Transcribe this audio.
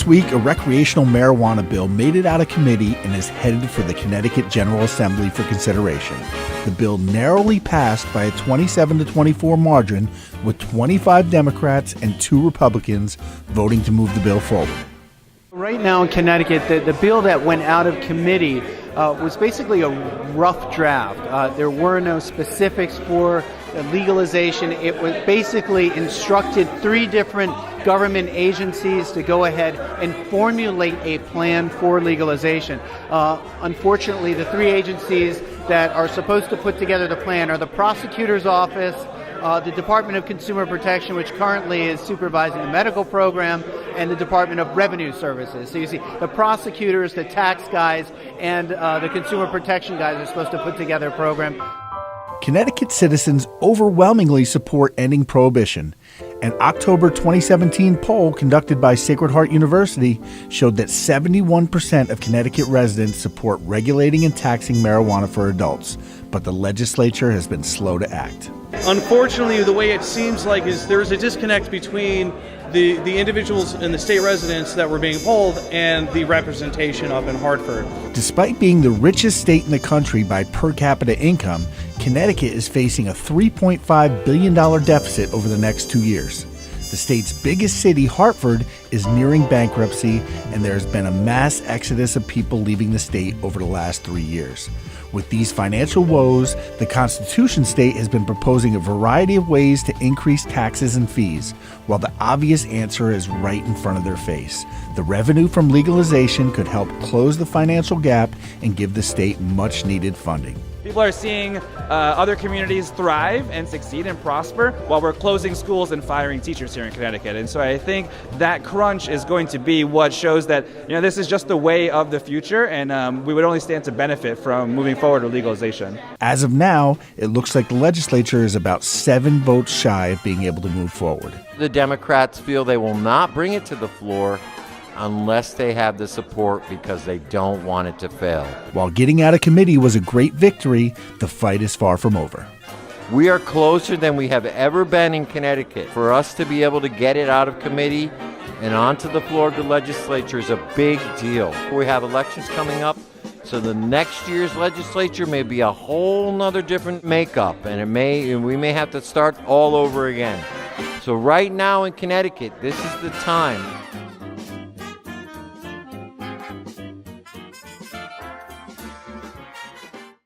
This week, a recreational marijuana bill made it out of committee and is headed for the Connecticut General Assembly for consideration. The bill narrowly passed by a 27-24 margin, with 25 Democrats and 2 Republicans voting to move the bill forward. Right now in Connecticut, the bill that went out of committee was basically a rough draft. There were no specifics for legalization. It was basically instructed 3 different government agencies to go ahead and formulate a plan for legalization. Unfortunately, the 3 agencies that are supposed to put together the plan are the prosecutor's office, the Department of Consumer Protection, which currently is supervising the medical program, and the Department of Revenue Services. So you see, the prosecutors, the tax guys, and the consumer protection guys are supposed to put together a program. Connecticut citizens overwhelmingly support ending prohibition. An October 2017 poll conducted by Sacred Heart University showed that 71% of Connecticut residents support regulating and taxing marijuana for adults, but the legislature has been slow to act. Unfortunately, the way it seems like is there's a disconnect between the individuals and the state residents that were being polled and the representation up in Hartford. Despite being the richest state in the country by per capita income, Connecticut is facing a $3.5 billion deficit over the next 2 years. The state's biggest city, Hartford, is nearing bankruptcy, and there has been a mass exodus of people leaving the state over the last 3 years. With these financial woes, the Constitution State has been proposing a variety of ways to increase taxes and fees, while the obvious answer is right in front of their face. The revenue from legalization could help close the financial gap and give the state much-needed funding. People are seeing other communities thrive and succeed and prosper while we're closing schools and firing teachers here in Connecticut. And so I think that crunch is going to be what shows that this is just the way of the future, and we would only stand to benefit from moving forward with legalization. As of now, it looks like the legislature is about 7 votes shy of being able to move forward. The Democrats feel they will not bring it to the floor unless they have the support because they don't want it to fail. While getting out of committee was a great victory, the fight is far from over. We are closer than we have ever been in Connecticut. For us to be able to get it out of committee and onto the floor of the legislature is a big deal. We have elections coming up, so the next year's legislature may be a whole nother different makeup, and we may have to start all over again. So right now in Connecticut, this is the time